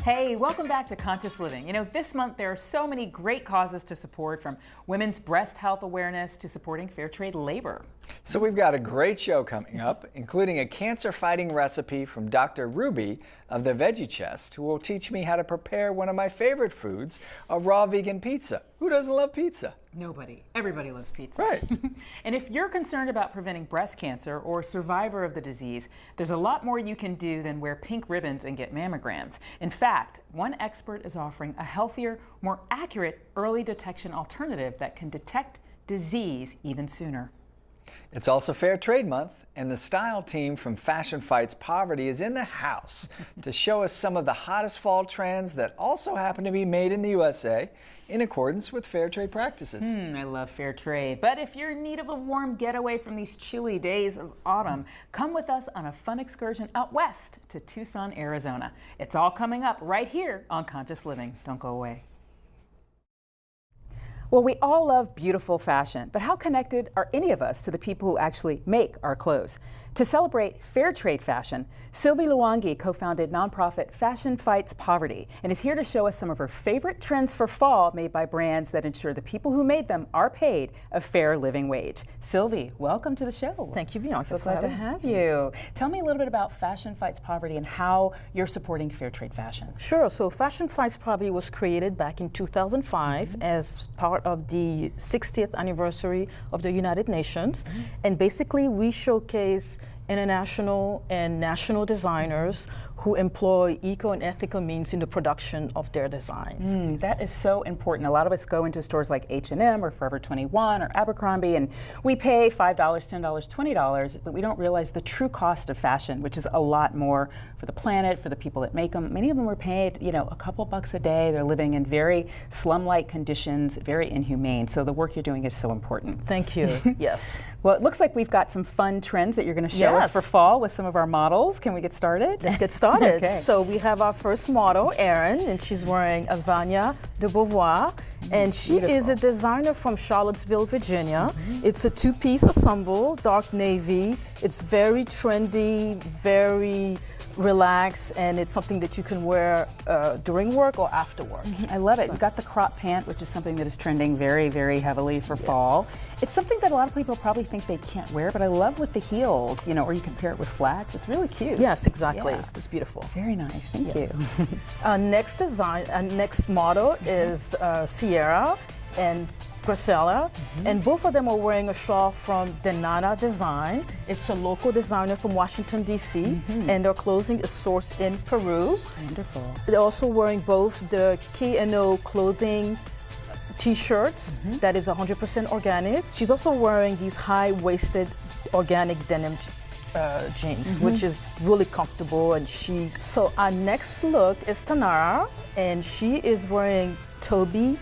Hey, welcome back to Conscious Living. You know, this month there are so many great causes to support, from women's breast health awareness to supporting fair trade labor. So we've got a great show coming up, including a cancer-fighting recipe from Dr. Ruby of the Veggie Chest, who will teach me how to prepare one of my favorite foods, a raw vegan pizza. Who doesn't love pizza? Nobody. Everybody loves pizza. Right. And if you're concerned about preventing breast cancer or a survivor of the disease, there's a lot more you can do than wear pink ribbons and get mammograms. In fact, one expert is offering a healthier, more accurate early detection alternative that can detect disease even sooner. It's also Fair Trade Month, and the style team from Fashion Fights Poverty is in the house to show us some of the hottest fall trends that also happen to be made in the USA in accordance with fair trade practices. I love fair trade, but if you're in need of a warm getaway from these chilly days of autumn, come with us on a fun excursion out west to Tucson, Arizona. It's all coming up right here on Conscious Living. Don't go away. Well, we all love beautiful fashion, but how connected are any of us to the people who actually make our clothes? To celebrate fair trade fashion, Sylvie Luangi co-founded nonprofit Fashion Fights Poverty and is here to show us some of her favorite trends for fall made by brands that ensure the people who made them are paid a fair living wage. Sylvie, welcome to the show. Thank you, Bianca. So glad to have you. Tell me a little bit about Fashion Fights Poverty and how you're supporting fair trade fashion. Sure. So Fashion Fights Poverty was created back in 2005 as part of the 60th anniversary of the United Nations. And basically we showcase international and national designers who employ eco and ethical means in the production of their designs. That is so important. A lot of us go into stores like H&M or Forever 21 or Abercrombie, and we pay $5, $10, $20, but we don't realize the true cost of fashion, which is a lot more for the planet, for the people that make them. Many of them were paid, you know, a couple bucks a day. They're living in very slum-like conditions, very inhumane. So the work you're doing is so important. Thank you. Yes. Well, it looks like we've got some fun trends that you're going to show us for fall with some of our models. Can we get started? Let's get started. Okay. So we have our first model, Erin, and she's wearing a Vanya de Beauvoir. And she is a designer from Charlottesville, Virginia. It's a two-piece ensemble, dark navy. It's very trendy, very relaxed, and it's something that you can wear during work or after work. I love it. You've got the crop pant, which is something that is trending very, very heavily for fall. It's something that a lot of people probably think they can't wear, but I love with the heels, you know, or you can pair it with flats. It's really cute. Yes, exactly. Yeah. It's beautiful. Very nice. Thank you. Next design, next model is Sierra and Graciela, and both of them are wearing a shawl from Denana Design. It's a local designer from Washington D.C. and their clothing is sourced in Peru. Wonderful. They're also wearing both the K&O clothing t-shirts that is 100% organic. She's also wearing these high-waisted organic denim jeans, which is really comfortable and chic. So our next look is Tanara, and she is wearing Tabby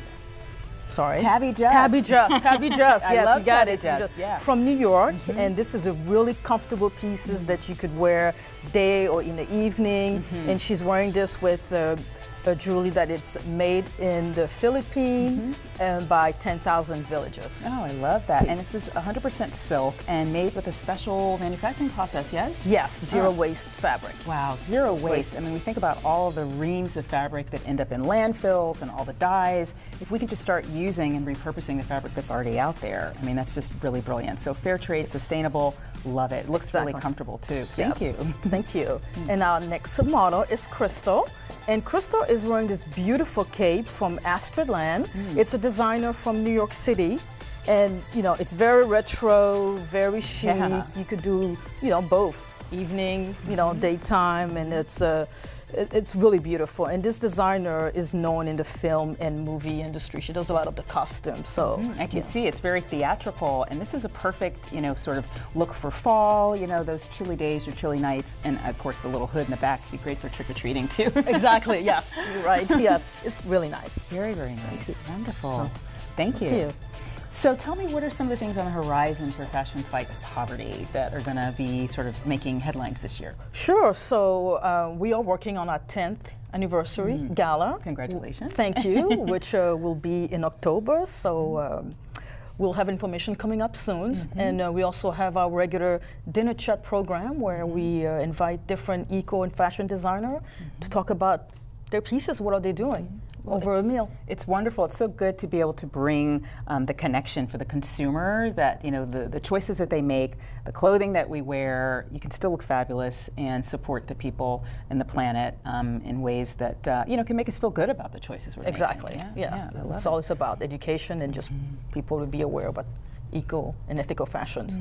Just. Tabby Just, Yes, you got it. Just, yeah. From New York, and this is a really comfortable pieces that you could wear day or in the evening. And she's wearing this with a jewelry that it's made in the Philippines and by 10,000 villagers. Oh, I love that. And this is 100% silk and made with a special manufacturing process, yes? Yes, zero waste fabric. Wow, zero waste. I mean, we think about all the reams of fabric that end up in landfills and all the dyes. If we can just start using and repurposing the fabric that's already out there, I mean, that's just really brilliant. So fair trade, sustainable, love it. It looks really comfortable too. Thank you. Thank you. And our next model is Crystal. And Crystal is wearing this beautiful cape from Astrid Land. It's a designer from New York City. And, you know, it's very retro, very chic. You could do, you know, both evening, you know, daytime, and it's really beautiful. And this designer is known in the film and movie industry. She does a lot of the costumes. So I can see it's very theatrical, and this is a perfect, you know, sort of look for fall. You know, those chilly days or chilly nights, and of course the little hood in the back would be great for trick or treating too. Exactly. Yes. You're right. Yes. It's really nice. Very, very nice. Wonderful. Thank you. Thank you. So tell me, what are some of the things on the horizon for Fashion Fights Poverty that are going to be sort of making headlines this year? Sure. So we are working on our 10th anniversary gala. Congratulations. Thank you, which will be in October. So we'll have information coming up soon. And we also have our regular dinner chat program where we invite different eco and fashion designers to talk about their pieces. What are they doing over a meal? It's wonderful. It's so good to be able to bring the connection for the consumer, that the choices that they make, the clothing that we wear, you can still look fabulous and support the people and the planet in ways that can make us feel good about the choices we're Exactly. making. Yeah. I love It's it. always about education and just people to be aware about eco and ethical fashions.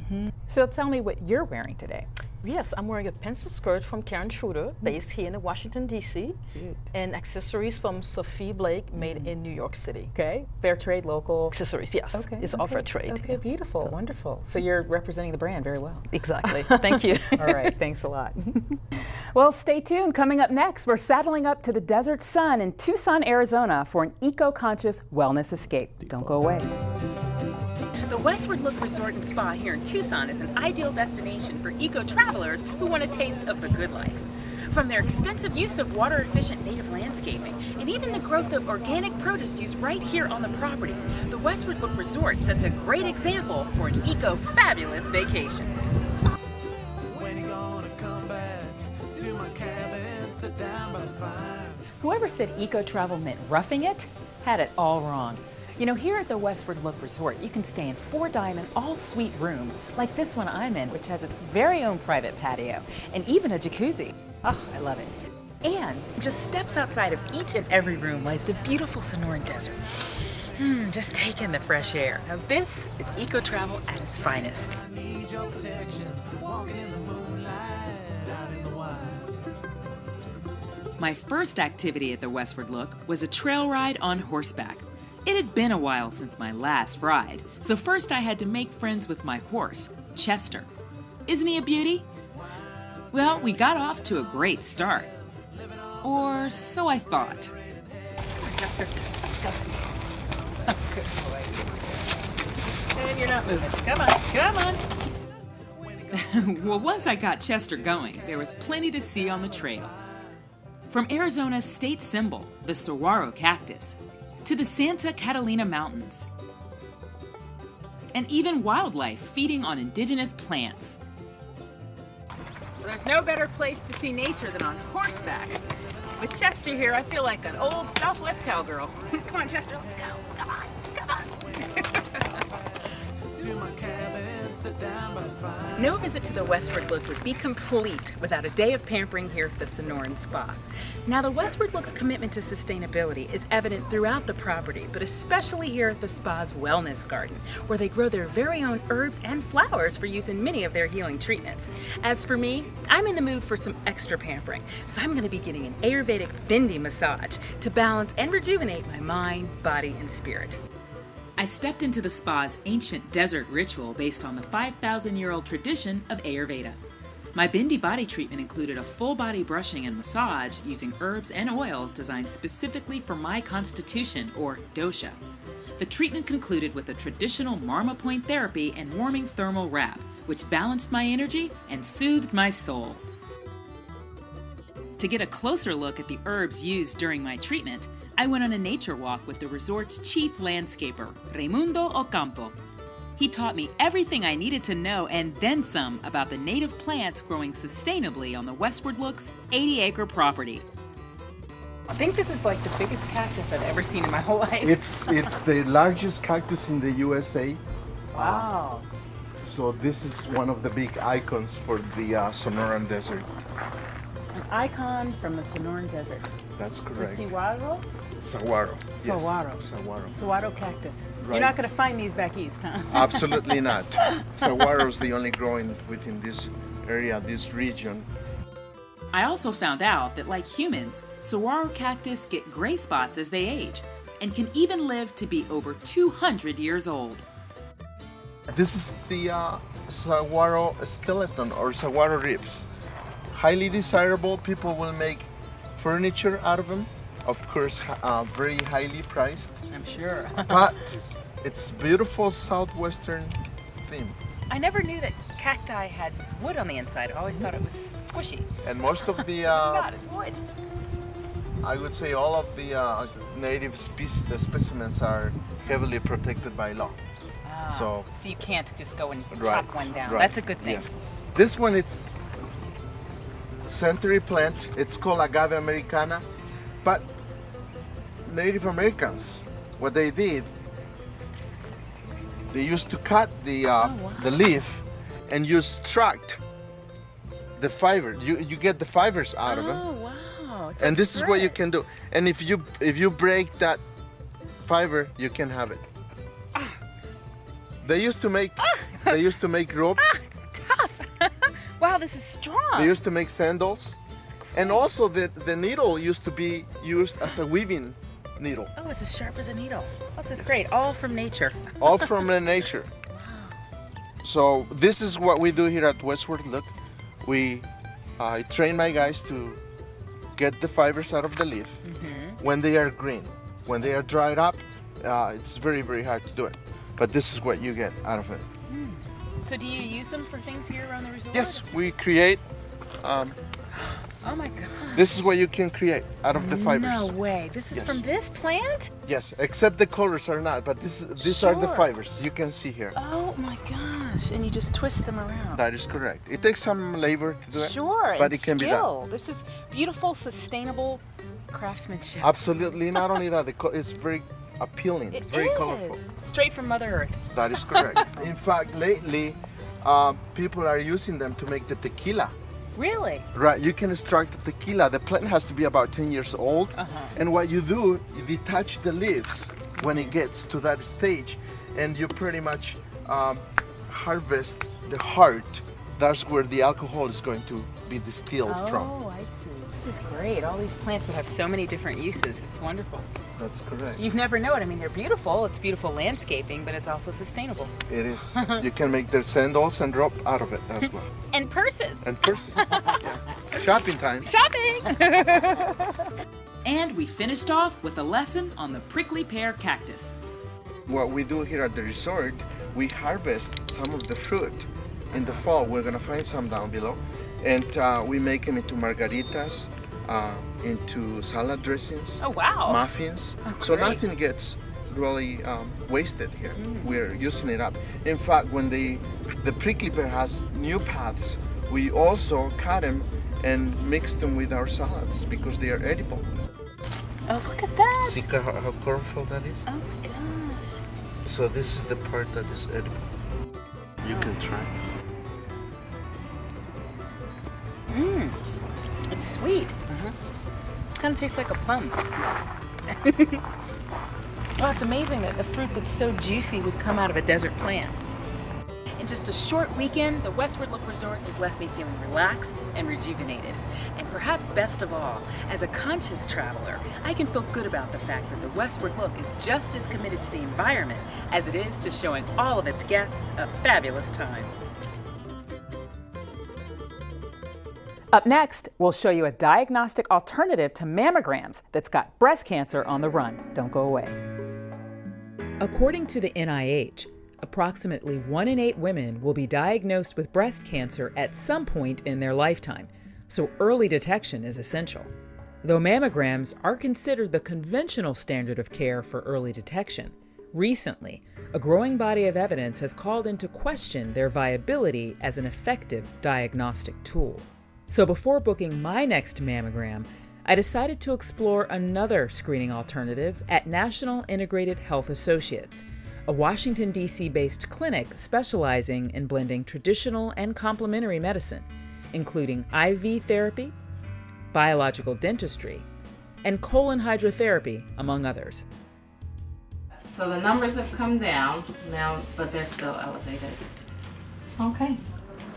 So tell me what you're wearing today. Yes, I'm wearing a pencil skirt from Karen Schroeder, based here in Washington, D.C., Cute. and accessories from Sophie Blake, made in New York City. Okay, fair trade, local. Accessories, yes. Okay, It's all fair trade. Okay, beautiful, wonderful. So you're representing the brand very well. Exactly. Thank you. All right, thanks a lot. Well, stay tuned. Coming up next, we're saddling up to the desert sun in Tucson, Arizona for an eco-conscious wellness escape. Don't go away. The Westward Look Resort and Spa here in Tucson is an ideal destination for eco-travelers who want a taste of the good life. From their extensive use of water-efficient native landscaping and even the growth of organic produce used right here on the property, the Westward Look Resort sets a great example for an eco-fabulous vacation. When you gonna come back to my cabin, sit down by the fire? Whoever said eco-travel meant roughing it had it all wrong. Here at the Westward Look Resort, you can stay in 4-diamond, all-suite rooms like this one I'm in, which has its very own private patio and even a jacuzzi. Oh, I love it. And just steps outside of each and every room lies the beautiful Sonoran Desert. Just take in the fresh air. Now this is eco-travel at its finest. I need your protection, walking in the moonlight, out in the wild. My first activity at the Westward Look was a trail ride on horseback. It had been a while since my last ride, so first I had to make friends with my horse, Chester. Isn't he a beauty? Well, we got off to a great start. Or so I thought. Chester, go. Good boy. And you're not moving. Come on, come on. Well, once I got Chester going, there was plenty to see on the trail. From Arizona's state symbol, the Saguaro Cactus, to the Santa Catalina Mountains, and even wildlife feeding on indigenous plants. There's no better place to see nature than on horseback. With Chester here, I feel like an old Southwest cowgirl. Come on, Chester, let's go. Come on, come on. To my cabin, sit down by the fire. No visit to the Westward Look would be complete without a day of pampering here at the Sonoran Spa. Now, the Westward Look's commitment to sustainability is evident throughout the property, but especially here at the spa's wellness garden, where they grow their very own herbs and flowers for use in many of their healing treatments. As for me, I'm in the mood for some extra pampering, so I'm going to be getting an Ayurvedic bindi massage to balance and rejuvenate my mind, body, and spirit. I stepped into the spa's ancient desert ritual based on the 5,000-year-old tradition of Ayurveda. My bindi body treatment included a full-body brushing and massage using herbs and oils designed specifically for my constitution, or dosha. The treatment concluded with a traditional marma point therapy and warming thermal wrap, which balanced my energy and soothed my soul. To get a closer look at the herbs used during my treatment, I went on a nature walk with the resort's chief landscaper, Raimundo Ocampo. He taught me everything I needed to know and then some about the native plants growing sustainably on the Westward Look's 80-acre property. I think this is like the biggest cactus I've ever seen in my whole life. It's the largest cactus in the USA. Wow. So this is one of the big icons for the Sonoran Desert. An icon from the Sonoran Desert. That's The correct. Saguaro? Saguaro. Yes. Saguaro. Saguaro. Saguaro cactus. You're Right. not going to find these back east, huh? Absolutely not. Saguaro is the only growing within this area, this region. I also found out that, like humans, saguaro cactus get gray spots as they age and can even live to be over 200 years old. This is the saguaro skeleton or saguaro ribs. Highly desirable. People will make furniture out of them. Of course, very highly priced. I'm sure. But It's beautiful southwestern theme. I never knew that cacti had wood on the inside. I always thought it was squishy. And most of the, It's not, it's wood. I would say all of the native specimens are heavily protected by law. So you can't just go and Right, chop one down. right, That's a good thing. yes. This one, it's century plant. It's called Agave Americana. But Native Americans, what they did, they used to cut the leaf and you extract the fiber. You get the fibers out of them. Oh, wow. It's And like this is what you thread. can do. And if you break that fiber, you can have it. They used to make rope. It's tough. Wow, this is strong. They used to make sandals. And also the needle used to be used as a weaving needle. Oh, it's as sharp as a needle. That's just great. All from nature. All from the nature. So this is what we do here at Westward Look. I train my guys to get the fibers out of the leaf when they are green. When they are dried up, it's very, very hard to do it. But this is what you get out of it. So do you use them for things here around the resort? Yes, we create. Oh my God. This is what you can create out of the fibers. No way. This is Yes. from this plant? Yes, except the colors are not. But these are the Sure. fibers you can see here. Oh my gosh. And you just twist them around. That is correct. It takes some labor to do it. Sure. but and it can skill. be done. This is beautiful, sustainable craftsmanship. Absolutely. Not only that, it's very appealing, It very is. colorful. Straight from Mother Earth. That is correct. In fact, lately, people are using them to make the tequila. Really? Right, you can extract the tequila. The plant has to be about 10 years old. And what you do, you detach the leaves when it gets to that stage, and you pretty much harvest the heart. That's where the alcohol is going to be distilled from. Oh, I see. This is great. All these plants that have so many different uses. It's wonderful. That's correct. You'd never know it. I mean, they're beautiful. It's beautiful landscaping, but it's also sustainable. It is. You can make their sandals and rope out of it as well. And purses. And purses. Yeah. Shopping time. Shopping! And we finished off with a lesson on the prickly pear cactus. What we do here at the resort, we harvest some of the fruit in the fall. We're gonna find some down below, and we make them into margaritas, into salad dressings, Oh, wow. muffins. Oh, So great. nothing gets really wasted here. We're using it up. In fact, when the prickly pear has new paths, we also cut them and mix them with our salads because they are edible. Oh, look at that. See how colorful that is? Oh my gosh. So this is the part that is edible. You can try. It's sweet. It kind of tastes like a plum. Oh, it's amazing that a fruit that's so juicy would come out of a desert plant. In just a short weekend, the Westward Look Resort has left me feeling relaxed and rejuvenated. And perhaps best of all, as a conscious traveler, I can feel good about the fact that the Westward Look is just as committed to the environment as it is to showing all of its guests a fabulous time. Up next, we'll show you a diagnostic alternative to mammograms that's got breast cancer on the run. Don't go away. According to the NIH, approximately 1 in 8 women will be diagnosed with breast cancer at some point in their lifetime, so early detection is essential. Though mammograms are considered the conventional standard of care for early detection, recently, a growing body of evidence has called into question their viability as an effective diagnostic tool. So before booking my next mammogram, I decided to explore another screening alternative at National Integrated Health Associates, a Washington, D.C. based clinic specializing in blending traditional and complementary medicine, including IV therapy, biological dentistry, and colon hydrotherapy, among others. So the numbers have come down now, but they're still elevated. Okay.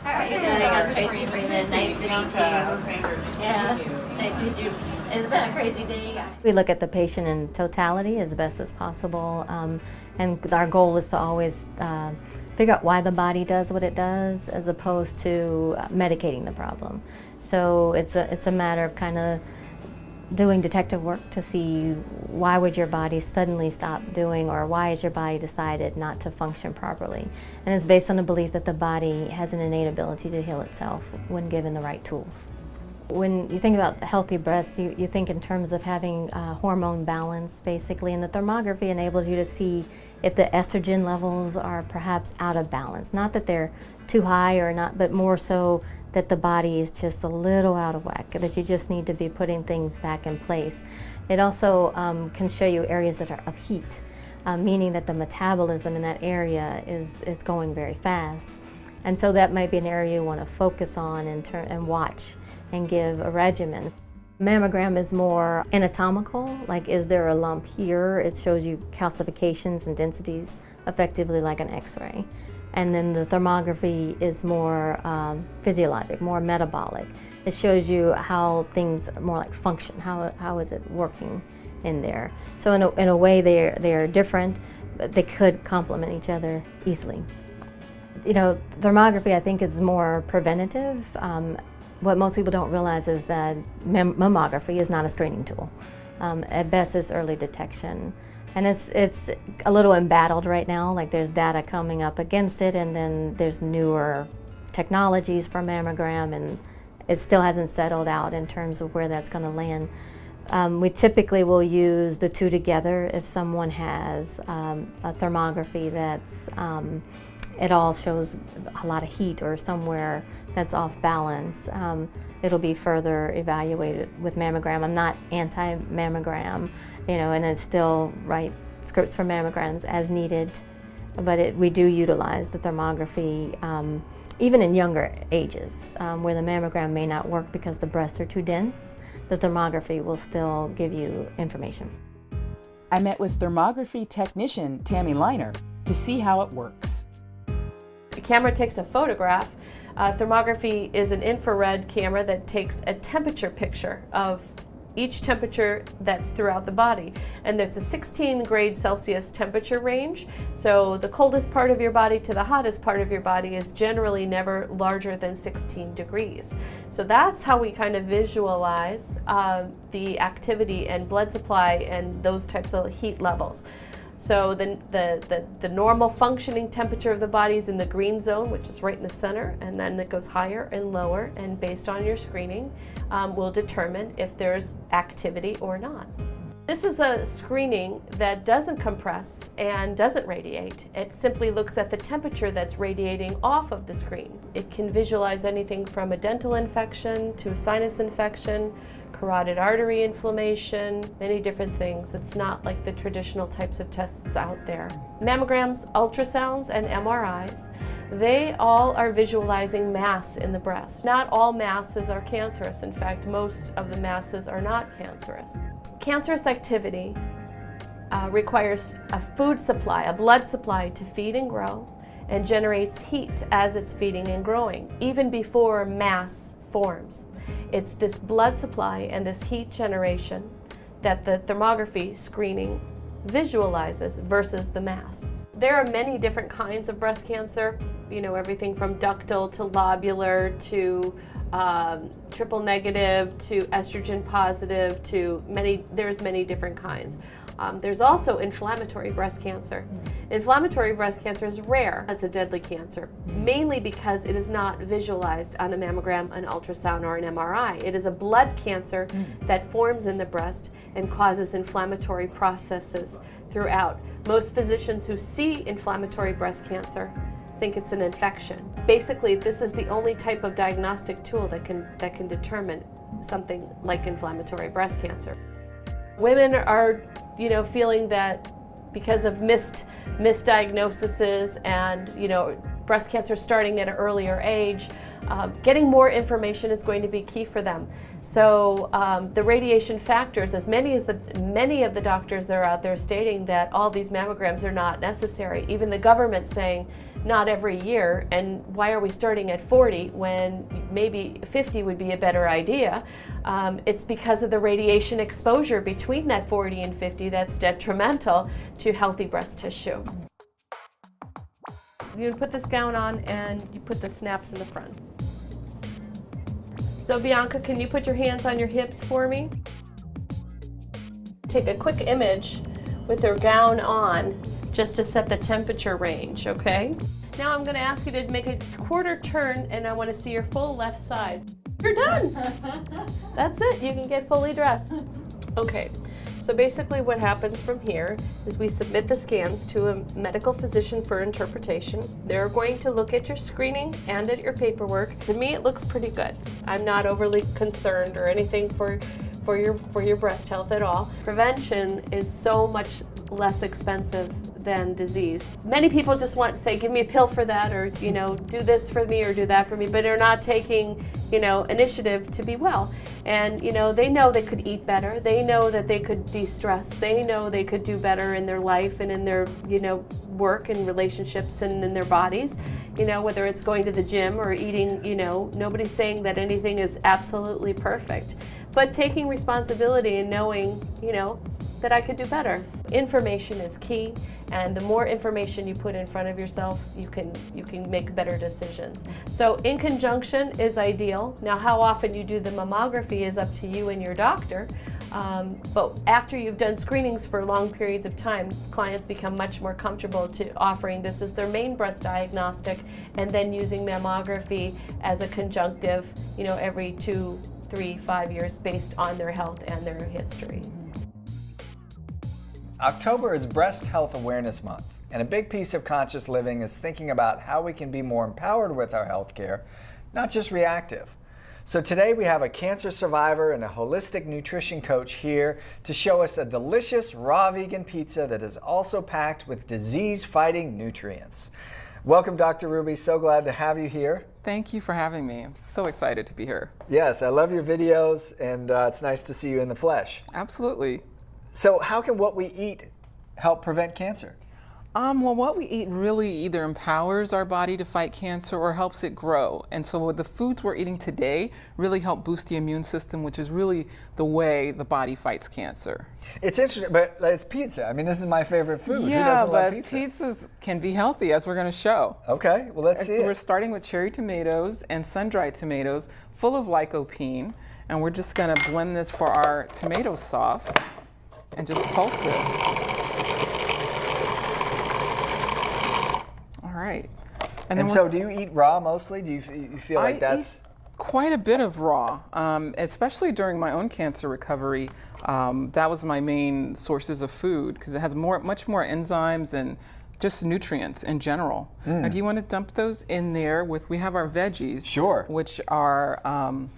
Hi, I'm Tracy Freeman. Nice to meet you. Yeah, nice to meet you. It's been a crazy day. We look at the patient in totality as best as possible, and our goal is to always figure out why the body does what it does, as opposed to medicating the problem. So it's a matter of kind of doing detective work to see why would your body suddenly stop doing, or why has your body decided not to function properly. And it's based on the belief that the body has an innate ability to heal itself when given the right tools. When you think about healthy breasts, you think in terms of having hormone balance, basically, and the thermography enables you to see if the estrogen levels are perhaps out of balance. Not that they're too high or not, but more so that the body is just a little out of whack, that you just need to be putting things back in place. It also can show you areas that are of heat, meaning that the metabolism in that area is going very fast. And so that might be an area you want to focus on and watch and give a regimen. Mammogram is more anatomical, like is there a lump here? It shows you calcifications and densities effectively like an X-ray. And then the thermography is more physiologic, more metabolic. It shows you how things more like function, how is it working in there. So in a way they're different, but they could complement each other easily. You know, thermography I think is more preventative. What most people don't realize is that mammography is not a screening tool. At best it's early detection. And it's a little embattled right now, like there's data coming up against it, and then there's newer technologies for mammogram, and it still hasn't settled out in terms of where that's going to land. We typically will use the two together if someone has a thermography that's, it all shows a lot of heat or somewhere that's off balance. It'll be further evaluated with mammogram. I'm not anti-mammogram. You know, and it's still write scripts for mammograms as needed, but we do utilize the thermography even in younger ages where the mammogram may not work because the breasts are too dense. The thermography will still give you information. I met with thermography technician Tammy Liner to see how it works. The camera takes a photograph. Thermography is an infrared camera that takes a temperature picture of each temperature that's throughout the body. And it's a 16 grade Celsius temperature range. So the coldest part of your body to the hottest part of your body is generally never larger than 16 degrees. So that's how we kind of visualize the activity and blood supply and those types of heat levels. So the normal functioning temperature of the body is in the green zone, which is right in the center, and then it goes higher and lower, and based on your screening, will determine if there's activity or not. This is a screening that doesn't compress and doesn't radiate. It simply looks at the temperature that's radiating off of the screen. It can visualize anything from a dental infection to a sinus infection, carotid artery inflammation, many different things. It's not like the traditional types of tests out there. Mammograms, ultrasounds, and MRIs, they all are visualizing mass in the breast. Not all masses are cancerous. In fact, most of the masses are not cancerous. Cancerous activity requires a food supply, a blood supply to feed and grow, and generates heat as it's feeding and growing, even before mass forms. It's this blood supply and this heat generation that the thermography screening visualizes versus the mass. There are many different kinds of breast cancer, you know, everything from ductal to lobular to triple negative to estrogen positive to there's many different kinds. There's also inflammatory breast cancer. Inflammatory breast cancer is rare. It's a deadly cancer, mainly because it is not visualized on a mammogram, an ultrasound, or an MRI. It is a blood cancer that forms in the breast and causes inflammatory processes throughout. Most physicians who see inflammatory breast cancer think it's an infection. Basically, this is the only type of diagnostic tool that can determine something like inflammatory breast cancer. Women are, you know, feeling that because of misdiagnoses and, you know, breast cancer starting at an earlier age, getting more information is going to be key for them. So the radiation factors, as many of the doctors that are out there stating that all these mammograms are not necessary, even the government saying not every year, and why are we starting at 40 when maybe 50 would be a better idea? It's because of the radiation exposure between that 40 and 50 that's detrimental to healthy breast tissue. You put this gown on and you put the snaps in the front. So Bianca, can you put your hands on your hips for me? Take a quick image with their gown on just to set the temperature range, okay? Now I'm going to ask you to make a quarter turn and I want to see your full left side. You're done. That's it. You can get fully dressed. Okay. So basically what happens from here is we submit the scans to a medical physician for interpretation. They're going to look at your screening and at your paperwork. To me, it looks pretty good. I'm not overly concerned or anything for your breast health at all. Prevention is so much less expensive than disease. Many people just want to say, give me a pill for that, or, you know, do this for me or do that for me, but they're not taking, you know, initiative to be well. And, you know they could eat better. They know that they could de-stress. They know they could do better in their life and in their, you know, work and relationships and in their bodies. You know, whether it's going to the gym or eating, you know, nobody's saying that anything is absolutely perfect. But taking responsibility and knowing, you know, that I could do better. Information is key, and the more information you put in front of yourself, you can make better decisions. So in conjunction is ideal. Now, how often you do the mammography is up to you and your doctor. But after you've done screenings for long periods of time, clients become much more comfortable to offering this as their main breast diagnostic, and then using mammography as a conjunctive, you know, every 2, 3, 5 years based on their health and their history. October is Breast Health Awareness Month, and a big piece of conscious living is thinking about how we can be more empowered with our health care, not just reactive. So today we have a cancer survivor and a holistic nutrition coach here to show us a delicious raw vegan pizza that is also packed with disease-fighting nutrients. Welcome, Dr. Ruby. So glad to have you here. Thank you for having me. I'm so excited to be here. Yes, I love your videos, and it's nice to see you in the flesh. Absolutely. So how can what we eat help prevent cancer? Well, what we eat really either empowers our body to fight cancer or helps it grow. And so the foods we're eating today really help boost the immune system, which is really the way the body fights cancer. It's interesting, but it's pizza. I mean, this is my favorite food. Yeah, who doesn't love but pizza? pizzas can be healthy, as we're going to show. Okay, well, let's see So it. we're starting with cherry tomatoes and sun-dried tomatoes full of lycopene. And we're just going to blend this for our tomato sauce and just pulse it. All right. And so do you eat raw mostly? Do you feel like that's... Eat quite a bit of raw, especially during my own cancer recovery. That was my main sources of food because it has much more enzymes and just nutrients in general. Now, do you want to dump those in there we have our veggies? Sure. Which are...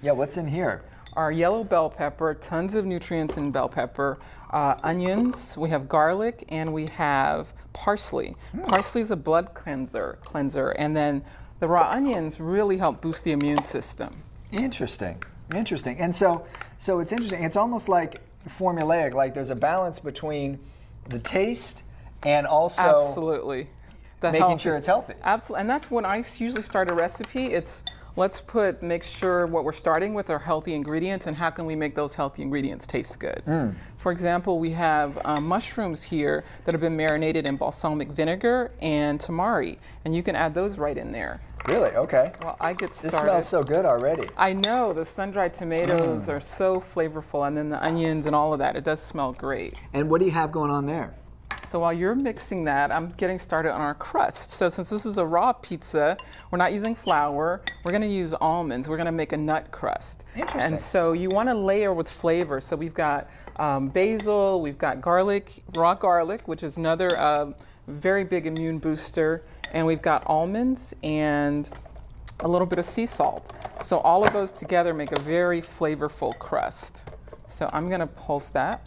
yeah, what's in here? Our yellow bell pepper, tons of nutrients in bell pepper, onions, we have garlic, and we have parsley. Parsley is a blood cleanser, and then the raw onions really help boost the immune system. Interesting. And so it's interesting. It's almost like formulaic, like there's a balance between the taste and also Absolutely. making sure it's healthy. Absolutely, and that's when I usually start a recipe. It's let's make sure what we're starting with are healthy ingredients, and how can we make those healthy ingredients taste good. For example, we have mushrooms here that have been marinated in balsamic vinegar and tamari, and you can add those right in there. Really? Okay. Well, I get started. This smells so good already. I know, the sun-dried tomatoes are so flavorful, and then the onions and all of that. It does smell great. And what do you have going on there? So while you're mixing that, I'm getting started on our crust. So since this is a raw pizza, we're not using flour, we're gonna use almonds. We're gonna make a nut crust. Interesting. And so you wanna layer with flavor. So we've got basil, we've got garlic, raw garlic, which is another very big immune booster, and we've got almonds and a little bit of sea salt. So all of those together make a very flavorful crust. So I'm gonna pulse that.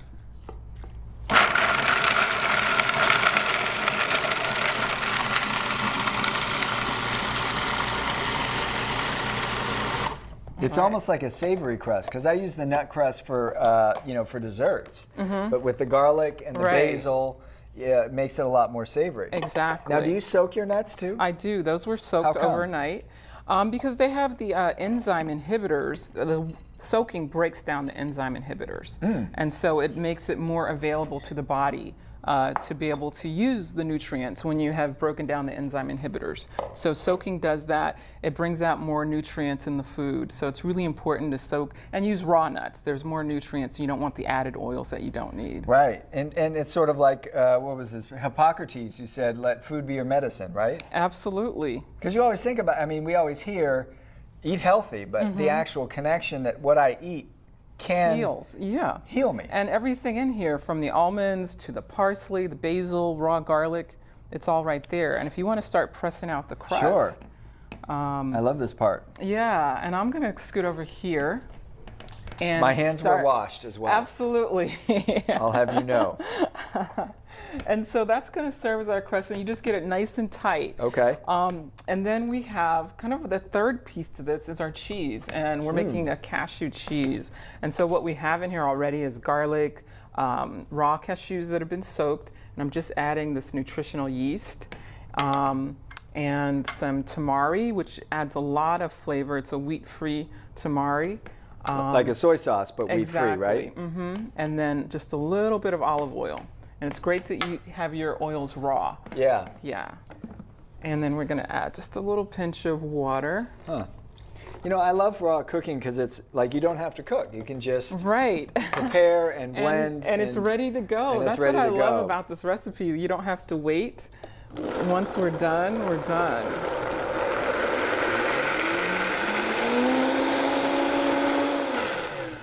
It's almost like a savory crust, because I use the nut crust for, for desserts. But with the garlic and the basil, yeah, it makes it a lot more savory. Exactly. Now, do you soak your nuts too? I do. Those were soaked overnight because they have the enzyme inhibitors. soaking breaks down the enzyme inhibitors. And so it makes it more available to the body to be able to use the nutrients when you have broken down the enzyme inhibitors. So soaking does that. It brings out more nutrients in the food. So it's really important to soak and use raw nuts. There's more nutrients. You don't want the added oils that you don't need. Right. And it's sort of like, what was this? Hippocrates, you said, let food be your medicine, right? Absolutely. Because you always think about, I mean, we always hear, eat healthy, but the actual connection that what I eat can heal me. And everything in here, from the almonds to the parsley, the basil, raw garlic, it's all right there. And if you want to start pressing out the crust. Sure. I love this part. Yeah, and I'm going to scoot over here. And my hands were washed as well. Absolutely. I'll have you know. And so that's going to serve as our crust, and you just get it nice and tight. Okay. And then we have kind of the third piece to this is our cheese, and we're making a cashew cheese. And so what we have in here already is garlic, raw cashews that have been soaked, and I'm just adding this nutritional yeast, and some tamari, which adds a lot of flavor. It's a wheat-free tamari. Like a soy sauce, but wheat-free, right? And then just a little bit of olive oil. And it's great that you have your oils raw. Yeah. Yeah. And then we're going to add just a little pinch of water. Huh. You know, I love raw cooking because it's like you don't have to cook. You can just prepare and blend. And it's ready to go. That's what I love about this recipe. You don't have to wait. Once we're done, we're done.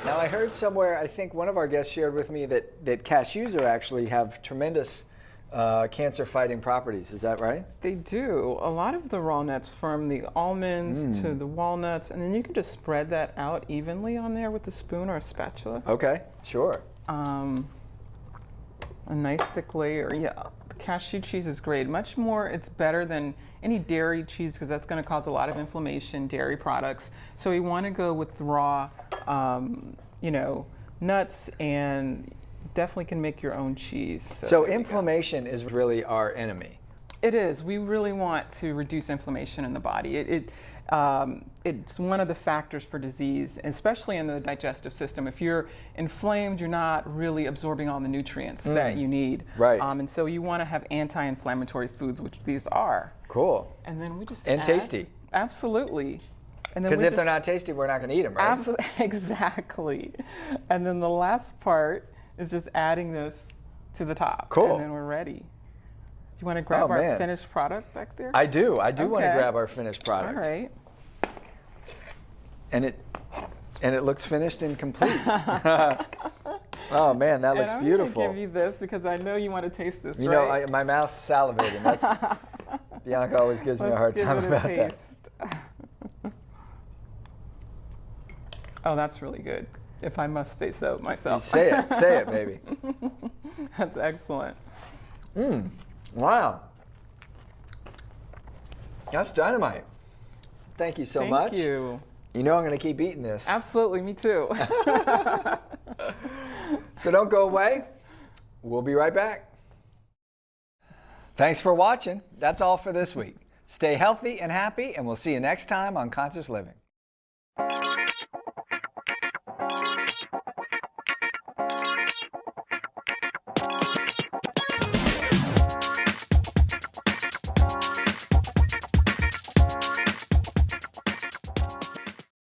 Now I heard somewhere, I think one of our guests shared with me that cashews are actually have tremendous cancer-fighting properties. Is that right? They do. A lot of the raw nuts, from the almonds to the walnuts, and then you can just spread that out evenly on there with a spoon or a spatula. Okay, sure. A nice thick layer. Yeah, the cashew cheese is great. Much more, it's better than any dairy cheese because that's going to cause a lot of inflammation, dairy products. So we want to go with raw, you know, nuts, and definitely can make your own cheese. So inflammation is really our enemy. It is. We really want to reduce inflammation in the body. It's one of the factors for disease, especially in the digestive system. If you're inflamed, you're not really absorbing all the nutrients that you need. Right. And so you want to have anti-inflammatory foods, which these are. Cool. And then we just add, tasty. Absolutely. Because if they're not tasty, we're not going to eat them, right? Exactly. And then the last part is just adding this to the top. Cool. And then we're ready. Do you want to grab our finished product back there? I do. I do want to grab our finished product. All right. And it looks finished and complete. Oh man, that looks beautiful. I'm going to give you this because I know you want to taste this. You know, my mouth's salivating. That's Bianca always gives me a hard time about that. Oh, that's really good. If I must say so myself. Say it, baby. That's excellent. Wow. That's dynamite. Thank you so much. Thank you. You know I'm going to keep eating this. Absolutely, me too. So don't go away. We'll be right back. Thanks for watching. That's all for this week. Stay healthy and happy, and we'll see you next time on Conscious Living.